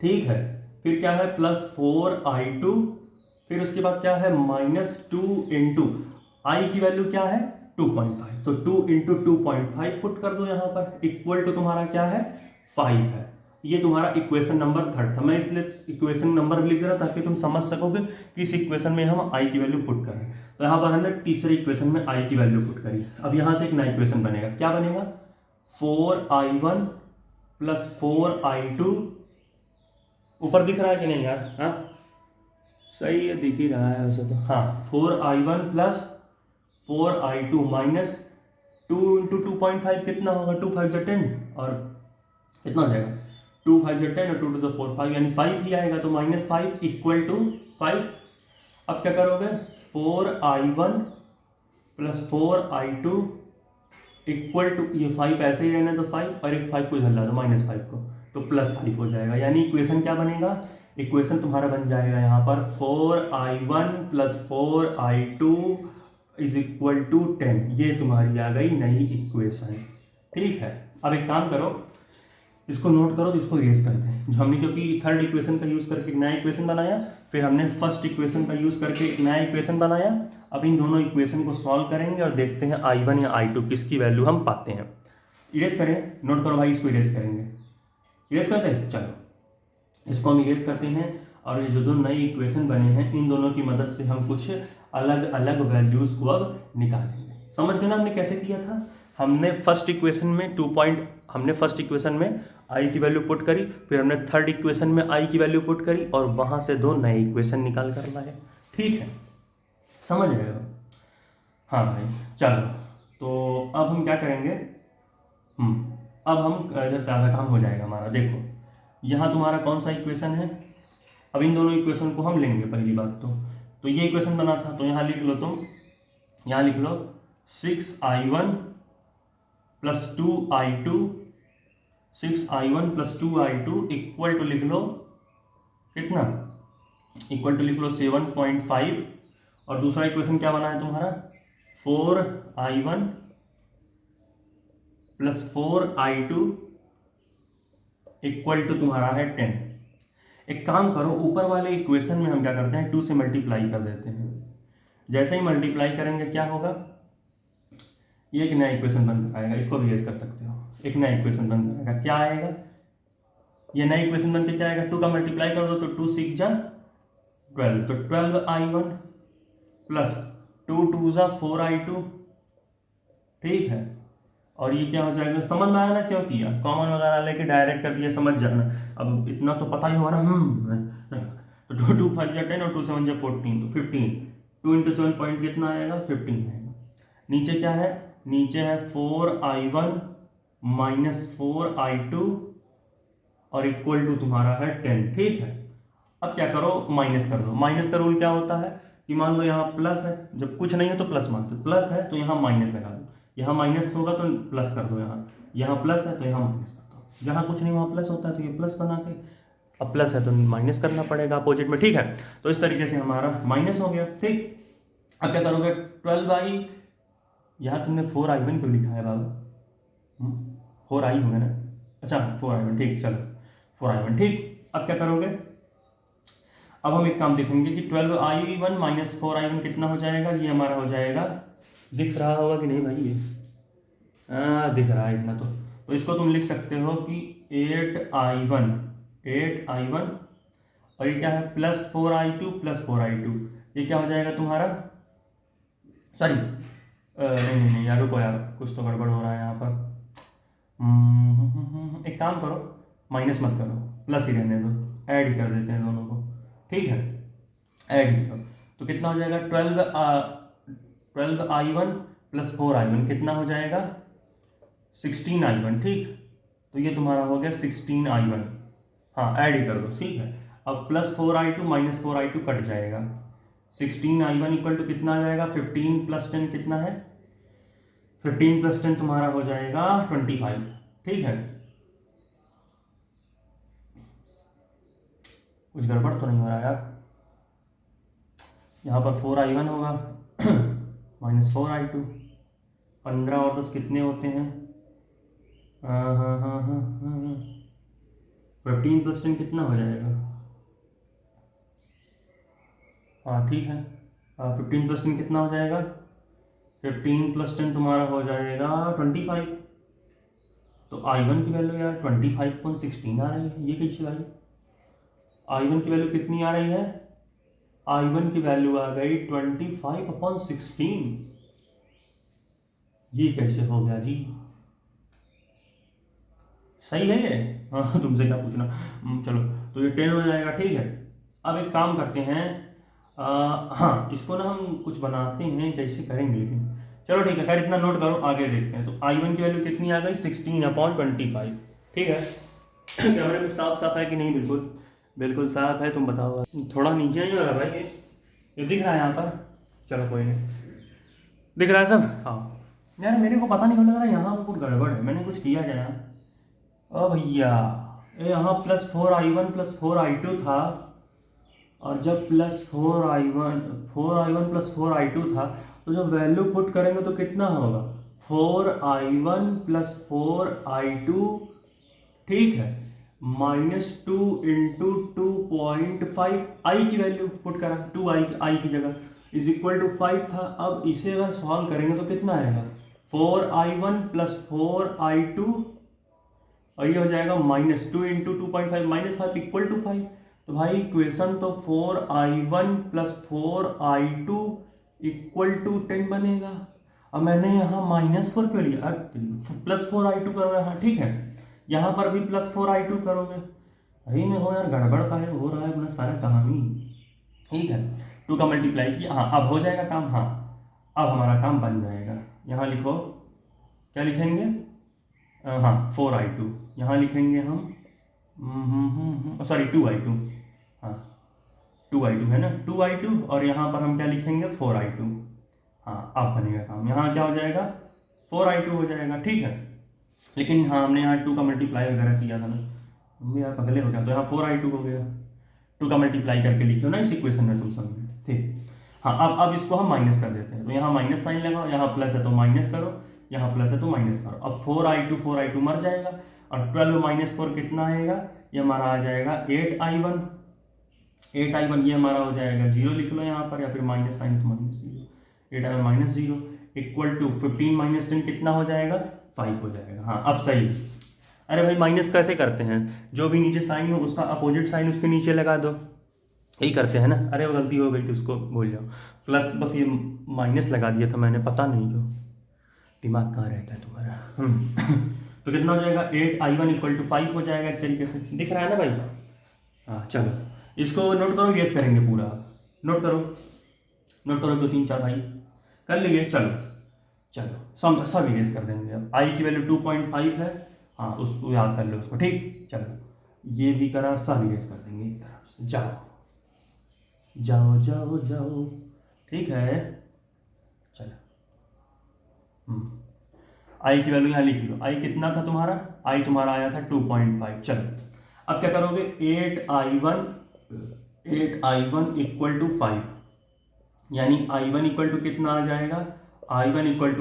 ठीक है, फिर क्या है प्लस 4I2, फिर उसके बाद क्या है माइनस 2 इंटू आई की वैल्यू क्या है 2.5, तो 2 इंटू 2.5 पुट कर दो यहाँ पर, इक्वल टू तुम्हारा क्या है 5 है। ये तुम्हारा इक्वेशन नंबर थर्ड था। मैं इसलिए इक्वेशन नंबर लिख रहा ताकि तुम समझ सकोगे कि इस इक्वेशन में हम आई की वैल्यू पुट करें। तो यहाँ पर हमने तीसरे इक्वेशन में आई की वैल्यू पुट करी। अब यहाँ से एक नया इक्वेशन बनेगा, क्या बनेगा, 4i1 प्लस 4i2, ऊपर दिख रहा है कि नहीं यार, हाँ सही है, दिख ही रहा है वैसे तो, हाँ 4i1 plus 4i2 minus 2 into 2.5 कितना होगा, 2 5 जा 10 और कितना हो जाएगा, 2 5 जा 10 और 2 2 4 5 यानी 5 ही आएगा, तो -5 इक्वल टू 5। अब क्या करोगे, 4i1 plus 4i2 equal to, ये 5 ऐसे ही रहने तो 5 और एक 5 को इधर ला दो -5 को, तो +5 हो जाएगा। यानी इक्वेशन क्या बनेगा, इक्वेशन तुम्हारा बन जाएगा यहाँ पर 4i1 plus 4i2 is equal to 10। ये तुम्हारी आ गई नई इक्वेशन, ठीक है। अब एक काम करो, इसको नोट करो तो इसको इरेज करते हैं। हमने क्योंकि थर्ड इक्वेशन का यूज़ करके एक नया इक्वेशन बनाया, फिर हमने फर्स्ट इक्वेशन का यूज़ करके एक नया इक्वेशन बनाया। अब इन दोनों इक्वेशन को सॉल्व करेंगे और देखते हैं i1 या i2 किसकी वैल्यू हम पाते हैं। इरेज करें, नोट करो भाई, इसको इरेज करेंगे, इरेज करते हैं, चलो इसको हम इरेज करते हैं। और ये जो दो नई इक्वेशन बने हैं इन दोनों की मदद से हम कुछ अलग अलग वैल्यूज़ को अब निकालेंगे। समझ गए ना हमने कैसे किया था, हमने फर्स्ट इक्वेशन में हमने फर्स्ट इक्वेशन में आई की वैल्यू पुट करी, फिर हमने थर्ड इक्वेशन में आई की वैल्यू पुट करी और वहां से दो नए इक्वेशन निकाल कर लाए, ठीक है, समझ रहे हो। हाँ भाई चलो, तो अब हम क्या करेंगे, अब हम इधर से आधा काम हो जाएगा हमारा। देखो यहाँ तुम्हारा कौन सा इक्वेशन है, अब इन दोनों इक्वेशन को हम लेंगे। पहली बात तो ये इक्वेशन बना था, तो यहाँ लिख लो तुम, यहाँ लिख लो 6i1 plus 2i2, 6i1 plus 2i2 equal to लिख लो कितना, इक्वल टू लिख लो 7.5। और दूसरा इक्वेशन क्या बना है तुम्हारा, 4i1 plus 4i2 equal to तुम्हारा है 10। एक काम करो, ऊपर वाले इक्वेशन में हम क्या करते हैं, 2 से मल्टीप्लाई कर देते हैं। जैसे ही मल्टीप्लाई करेंगे क्या होगा, ये एक नया इक्वेशन बनकर आएगा, इसको भी यूज कर सकते हो। एक नया इक्वेशन बनकर आएगा, क्या आएगा, ये नया इक्वेशन बन के क्या आएगा, 2 का मल्टीप्लाई कर दो तो 2 6 जा 12, तो 12i1 प्लस 2 2 जा 4i2, ठीक है। और ये क्या हो जाएगा, समझ में आया ना क्यों किया, कॉमन वगैरह लेके डायरेक्ट कर दिया, समझ जाना। अब इतना तो पता ही होगा ना, तो 2 2 5 जा 10 और 2 7 जा 14, तो 15, 2 इंटू 7 पॉइंट कितना आएगा, 15 आएगा। नीचे क्या है, नीचे है 4i1 माइनस 4i2 और इक्वल टू तुम्हारा है 10, ठीक है। अब क्या करो, माइनस कर दो। माइनस का रूल क्या होता है कि मान लो यहाँ प्लस है, जब कुछ नहीं है तो प्लस मान दो, प्लस है तो यहाँ माइनस लगा दो, यहाँ माइनस होगा तो प्लस कर दो, यहाँ प्लस है तो यहाँ माइनस कर दो, जहाँ कुछ नहीं वहाँ प्लस होता है तो ये प्लस बना के, अब प्लस है तो माइनस करना पड़ेगा अपोजिट में, ठीक है। तो इस तरीके से हमारा माइनस हो गया, ठीक। अब क्या करोगे, 12i, यहाँ तुमने 4i1 क्यों लिखा है बाबा, 4i होगा ना, अच्छा 4i1, ठीक, चलो 4i1, ठीक। अब क्या करोगे, अब हम एक काम देखेंगे कि 12i1 माइनस 4i1 कितना हो जाएगा, ये हमारा हो जाएगा, दिख रहा होगा कि नहीं भाई, ये दिख रहा है इतना तो इसको तुम लिख सकते हो कि 8i1 और ये क्या है प्लस 4i2 प्लस 4i2, ये क्या हो जाएगा तुम्हारा, सॉरी नहीं यार रुको यार, कुछ तो गड़बड़ हो रहा है यहाँ पर। एक काम करो, माइनस मत करो, प्लस ही रहने दो, ऐड ही कर देते हैं दोनों को, ठीक है, ऐड ही करो। तो कितना हो जाएगा, 12i1 प्लस 4i1 कितना हो जाएगा, 16i1, ठीक। तो ये तुम्हारा हो गया 16i1, हाँ ऐड ही कर दो, ठीक है। अब plus 4i2 minus 4i2 cut जाएगा, 16i1 इक्वल टू कितना आ जाएगा, 15 प्लस 10 कितना है, 15 प्लस 10 तुम्हारा हो जाएगा 25, ठीक है। कुछ गड़बड़ तो नहीं हो रहा यार, यहाँ पर 4i1 होगा माइनस 4i2, 15 और 10 कितने होते हैं, 15 प्लस 10 कितना हो जाएगा, हाँ ठीक है, 15 प्लस 10 कितना हो जाएगा, 15 प्लस 10 तुम्हारा हो जाएगा 25, तो I1 की वैल्यू यार 25.16 आ रही है, ये कैसे भाई? I1 की वैल्यू कितनी आ रही है? I1 की वैल्यू आ गई 25/16। ये कैसे हो गया जी? सही है ये? हाँ तुमसे क्या पूछना। चलो तो ये 10 हो जाएगा, ठीक है। अब एक काम करते हैं, हाँ इसको ना हम कुछ बनाते हैं, कैसे करेंगे लेकिन, चलो ठीक है, खैर इतना नोट करो, आगे देखते हैं। तो I1 की वैल्यू कितनी आ गई? 16/25, ठीक है। कैमरे में साफ साफ है कि नहीं? बिल्कुल बिल्कुल साफ है, तुम बताओ। थोड़ा नीचे ही हो रहा है भाई, ये दिख रहा है यहाँ पर? चलो कोई नहीं, दिख रहा है सब? हाँ यार मेरे को पता नहीं लग रहा है, यहाँ पर कुछ गड़बड़ है, मैंने कुछ किया जाए। ओ भैया, यहाँ +4I1 +4I2 था, और जब +4I1 था, तो जब वैल्यू पुट करेंगे तो कितना होगा? 4I1 +4I2, ठीक है, -2 × 2.5, आई की वैल्यू पुट करा, 2I की जगह इज इक्वल टू 5 था। अब इसे अगर सॉल्व करेंगे तो कितना आएगा? 4I1 +4I2, और ये हो जाएगा -2 × 2.5, -5 = 5। तो भाई इक्वेशन तो 4I1 +4I2 = 10 बनेगा। अब मैंने यहाँ -4 क्यों लिया? +4I2 करो यहाँ, ठीक है, यहाँ पर भी +4I2 करोगे। भाई में हो यार, गड़बड़ का है, हो रहा है अपना सारा कहानी, ठीक है। 2 का मल्टीप्लाई किया, हाँ अब हो जाएगा काम, हाँ अब हमारा काम बन जाएगा। यहाँ लिखो, क्या लिखेंगे? हाँ 4I2, यहाँ लिखेंगे हम, सॉरी 2I2, हाँ 2I2 है ना, 2I2, और यहाँ पर हम क्या लिखेंगे? 4I2। हाँ अब बनेगा काम, यहाँ क्या हो जाएगा? 4I2 हो जाएगा, ठीक है। लेकिन हाँ हमने यहाँ 2 का मल्टीप्लाई वगैरह किया था ना, मम्मी यार पगले हो गया, तो यहाँ 4I2 हो गया। 2 का मल्टीप्लाई करके लिखियो ना इस इक्वेशन में, तुम समझे, ठीक। हाँ अब इसको हम माइनस कर देते हैं, तो यहाँ माइनस साइन लगाओ, यहाँ प्लस है तो माइनस करो, यहाँ प्लस है तो माइनस करो। अब 4I2 मर जाएगा, और 12 - 4 कितना आएगा? ये हमारा आ जाएगा 8I1। ये हमारा हो जाएगा 0, लिख लो यहाँ पर, या फिर माइनस साइन तो -0, 8I1 - 0 = 15 - 10 कितना हो जाएगा? 5 हो जाएगा। हाँ अब सही। अरे भाई माइनस कैसे करते हैं? जो भी नीचे साइन हो उसका अपोजिट साइन उसके नीचे लगा दो, यही करते हैं ना। अरे वो गलती हो गई तो उसको भूल जाओ, प्लस बस ये माइनस लगा दिया था मैंने, पता नहीं क्यों, दिमाग कहाँ रहता है तुम्हारा। तो कितना हो जाएगा? 8I1 = 5 हो जाएगा, एक तरीके से दिख रहा है ना भाई? हाँ चलो इसको नोट करो, गेस करेंगे पूरा, नोट करो 2 3 4 भाई कर लिए। चलो सब गेस कर देंगे। अब आई की वैल्यू 2.5 है, हाँ उसको याद कर लो उसको, ठीक। चलो ये भी करा, सब गेस कर देंगे एक तरफ से। जाओ, ठीक है। चलो आई की वैल्यू यहाँ लिख लो। आई कितना था तुम्हारा? आई तुम्हारा आया था 2.5। चलो अब क्या करोगे? 8I1 = 5, यानी I1 = कितना आ जाएगा? I1 =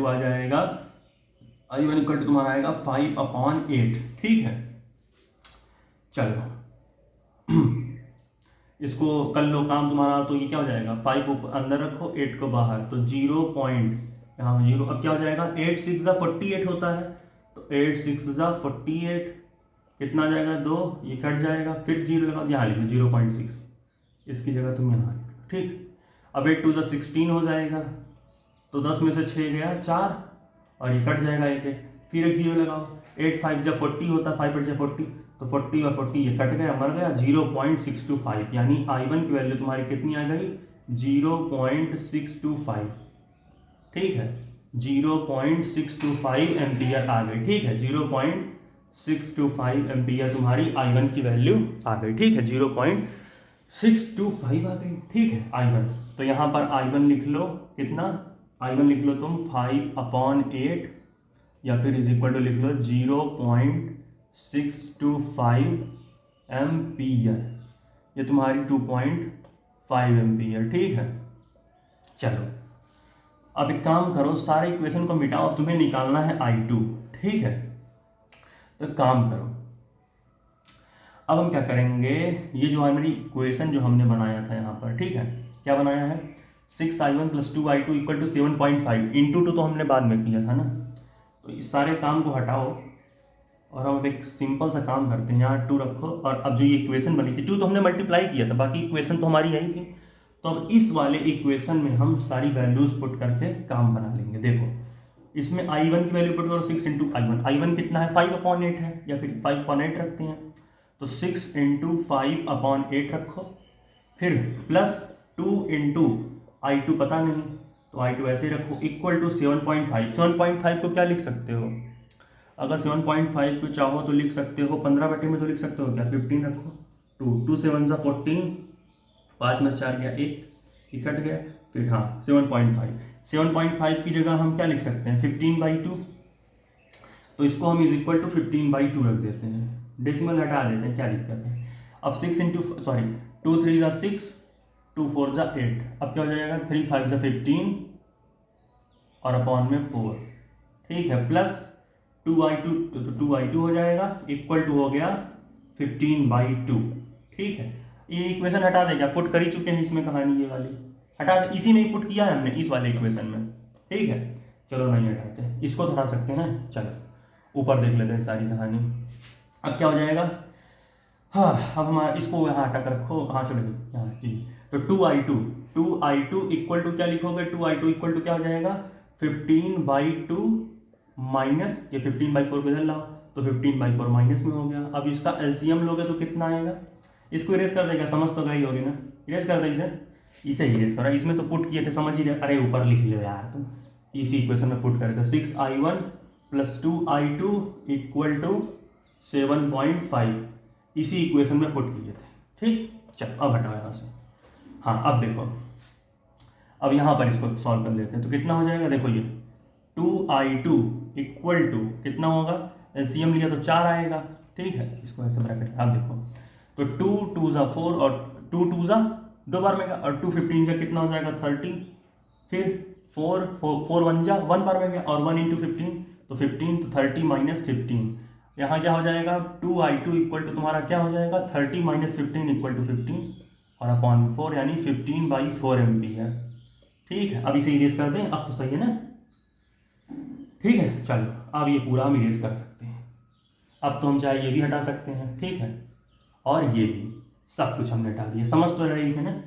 तुम्हारा आएगा 5/8, ठीक है। चलो इसको कर लो काम तुम्हारा, तो ये क्या हो जाएगा? 5 को अंदर रखो, 8 को बाहर, तो 0 पॉइंट यहाँ 0। अब क्या हो जाएगा? 8 × 6 = 48 होता है, तो 8 × 6 = 48, कितना आ जाएगा? 2, ये कट जाएगा, फिर 0 लगा, यहाँ लिखो 0.6, इसकी जगह तुम यहाँ लिखो, ठीक। अब 8 × 2 = 16 हो जाएगा, तो 10 में से 6 गया 4, और ये कट जाएगा एक, फिर एक 0 लगाओ। 8 × 5 = 40 होता है, 5 × 8 = 40, तो 40 और 40 ये कट गया, मर गया, 0.625, यानी I1 की वैल्यू तुम्हारी कितनी आ गई? 0.625, ठीक है, 0.625 एम्पियर आ गई, ठीक है। 0.625 एम्पियर तुम्हारी I1 की वैल्यू आ गई, ठीक है, 0.625 आ गई, ठीक है I1। तो यहाँ पर I1 लिख लो, कितना I1 लिख लो तुम? 5/8, या फिर = लिख लो 0.625 एम्पियर, ये तुम्हारी 2.5 एम्पियर, ठीक है। चलो अब एक काम करो, सारे इक्वेशन को मिटाओ, अब तुम्हें निकालना है I2, ठीक है। तो काम करो, अब हम क्या करेंगे? ये जो हमारी इक्वेशन जो हमने बनाया था यहाँ पर, ठीक है, क्या बनाया है? 6I1 + 2I2 = 7.5 × 2 तो हमने बाद में किया था ना, तो इस सारे काम को हटाओ, और हम एक सिंपल सा काम करते हैं, यहाँ 2 रखो और अब जो ये इक्वेशन बनी थी 2 तो हमने मल्टीप्लाई किया था, बाकी इक्वेशन तो हमारी यही थी। तो अब इस वाले इक्वेशन में हम सारी वैल्यूज पुट करके काम बना लेंगे। देखो इसमें I1 की वैल्यू पुट करो 6 इंटू I1 कितना है 5/8 है, या फिर 5/8 रखते हैं। तो 6 इंटू 5/8 रखो, फिर प्लस 2 इंटू I2 पता नहीं तो I2 ऐसे ही रखो, इक्वल टू 7.5। 7.5 को क्या लिख सकते हो, अगर 7.5 को चाहो तो लिख सकते हो 15 में तो लिख सकते हो क्या, 15 रखो। 2 7 सा 14, 5 में 4 गया 1, कट गया। फिर हाँ 7.5 की जगह हम क्या लिख सकते हैं 15/2, तो इसको हम इज इक्वल टू 15/2 रख देते हैं, डेसिमल हटा देते हैं, क्या दिक्कत है। अब 6 इंटू 2 3 ज़ा 6, 2 4 ज़ा 8, अब क्या हो जाएगा 3 5 ज़ा 15 और अपॉन में 4, ठीक है, प्लस 2I2, तो 2I2 हो जाएगा, इक्वल टू हो गया 15/2, ठीक है। ये इक्वेशन हटा देगा, पुट कर ही चुके हैं इसमें कहानी ये वाली, हटा दे, इसी में ही पुट किया है हमने इस वाले इक्वेशन में, ठीक है। चलो नहीं हटाते, इसको तो हटा सकते हैं, चलो ऊपर देख लेते हैं सारी कहानी। अब क्या हो जाएगा, हाँ अब हमारा इसको यहाँ हटा कर रखो, हाँ चलो यहाँ ठीक। तो 2I2 इक्वल टू क्या लिखोगे, 2I2 इक्वल टू क्या हो जाएगा 15/2 माइनस ये 15/4 को इधर लाओ, तो 15/4 माइनस में हो गया। अब इसका एलसीएम लोगे तो कितना आएगा, इसको इरेज कर देगा, समझ तो गई होगी ना, इरेज कर दे इसे इरेज करो, इसमें तो पुट किए थे समझ ही रहे, अरे ऊपर लिख लो यार तुम, इसी इक्वेशन में पुट करे थे 6I1 + 2I2 इक्वल टू 7.5, इसी इक्वेशन में पुट किए थे, ठीक। चल अब हटाओ यहाँ से, हाँ अब देखो, अब यहाँ पर इसको सॉल्व कर लेते हैं, तो कितना हो जाएगा, देखो ये 2I2 इक्वल टू कितना होगा, एलसीएम लिया तो 4 आएगा, ठीक है, इसको ऐसे ब्रैकेट आप देखो, तो 2 2 ज़ा 4 और 2 2 ज़ा 2 बार में गया, और 2 15 जा कितना हो जाएगा 30, फिर 4 1 जा 1 बार में गया, और 1 इंटू 15 तो 15, तो 30 माइनस 15, यहाँ क्या हो जाएगा 2I2 इक्वल टू तुम्हारा क्या हो जाएगा 30 माइनस 15 इक्वल टू 15 और अपॉन 4, यानी 15/4 एम्पीयर, ठीक है। अब इसे इरेज कर दें, अब तो सही है ना, ठीक है। चलो अब ये पूरा हम इरेज कर सकते हैं, अब तो हम चाहे ये भी हटा सकते हैं, ठीक है, और ये भी, सब कुछ हमने हटा दिया, समझ तो रही है ना।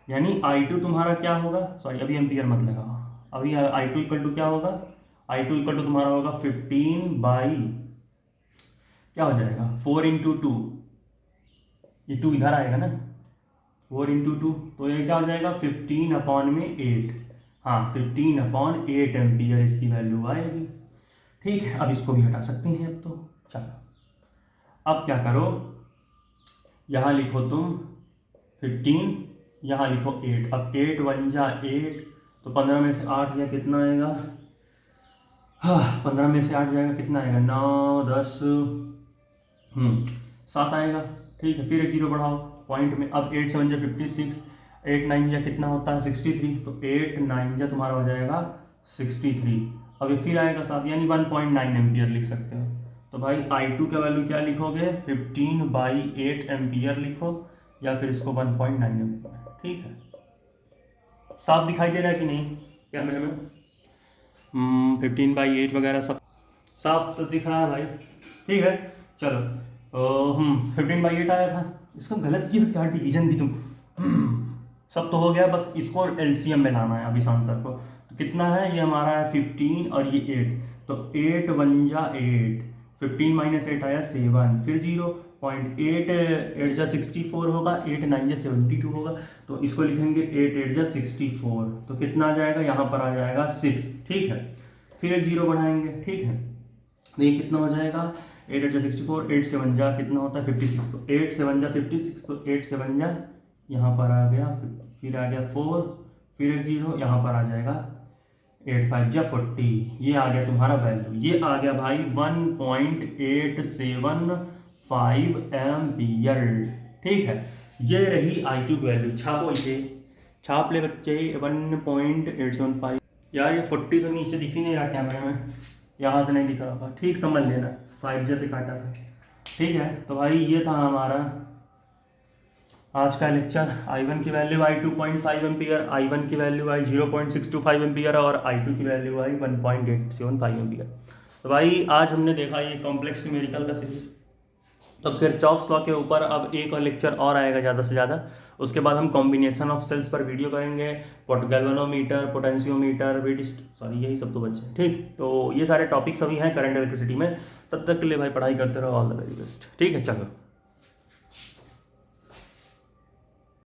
यानी I2 तुम्हारा क्या होगा, सॉरी अभी एम्पियर मत लगाओ, अभी I2 इक्वल टू क्या होगा, I2 इक्वल टू तुम्हारा होगा 15 क्या हो जाएगा 4 इंटू 2, ये 2 इधर आएगा ना, 4 इंटू 2, तो ये क्या हो जाएगा 15/8, हाँ 15/8 एम्पियर इसकी वैल्यू आएगी, ठीक है। अब इसको भी हटा सकते हैं, अब तो चलो अब क्या करो, यहाँ लिखो तुम 15, यहाँ लिखो 8, अब 8 1 जा 8, तो 15 में से 8 या कितना आएगा, हाँ 15 में से 8 जाएगा कितना आएगा 9 10 7 आएगा, ठीक है। फिर एक जीरो बढ़ाओ पॉइंट में, अब 8 7 जा 56, 8 9 जा कितना होता है 63, तो 8 9 जा तुम्हारा हो जाएगा 63, अब ये फिर आएगा 7, यानी 1.9 एम्पियर लिख सकते हो। तो भाई I2 का वैल्यू क्या लिखोगे 15/8 एम्पियर लिखो, या फिर इसको 1.9 एम्पियर, ठीक है। साफ दिखाई दे रहा है कि नहीं कैमरे में, 15/8 वगैरह सब साफ तो दिख रहा है भाई, ठीक है। चलो 15/8 आया था, इसको गलत किया क्या, डिवीजन भी तुम सब तो हो गया, बस इसको एलसीएम में लाना है अब इस आंसर को। तो कितना है, ये हमारा है 15 और ये 8, तो 8 1 जा 8, 15 माइनस 8 आया 7, फिर 0.8 8 जा 64 होगा, 8 9 जा 72 होगा, तो इसको लिखेंगे 8 8 जा 64, तो कितना आ जाएगा, यहाँ पर आ जाएगा 6, ठीक है। फिर एक जीरो बढ़ाएंगे, ठीक है, तो ये कितना हो जाएगा 8 8 जा 64, 8 7 जा कितना होता है 56, तो 8 7 जा 56, तो 8 7 जा यहाँ पर आ गया, फिर आ गया 4, फिर एक जीरो, यहाँ पर आ जाएगा 8 5 जा 40, ये आ गया तुम्हारा वैल्यू, ये आ गया भाई 1.875 एम्पियर, ठीक है। ये रही I2 की वैल्यू, छापो इसे, छाप ले बच्चे 1.875, यार ये 40 तो नीचे दिख ही नहीं रहा कैमरे में, यहाँ से नहीं दिख रहा था, ठीक समझ लेना 5 जैसे काटा था, ठीक है। तो भाई ये था हमारा आज का लेक्चर, I1 की वैल्यू आई 2.5 एम्पियर, I1 की वैल्यू आई 0.625 एम्पियर और I2 की वैल्यू आई 1.875 एम्पियर। तो भाई आज हमने देखा ये कॉम्प्लेक्स न्यूमेरिकल का सीरीज। तो किरचॉफ्स लॉ के ऊपर अब एक और लेक्चर और आएगा ज़्यादा से ज़्यादा। उसके बाद हम कॉम्बिनेशन ऑफ सेल्स पर वीडियो करेंगे, गैल्वेनोमीटर, पोटेंशियोमीटर, सॉरी यही सब तो बचे हैं। ठीक, तो ये सारे टॉपिक्स अभी हैं करंट इलेक्ट्रिसिटी में। तब तक के लिए भाई पढ़ाई करते रहो। All the very best. ठीक है, चलो।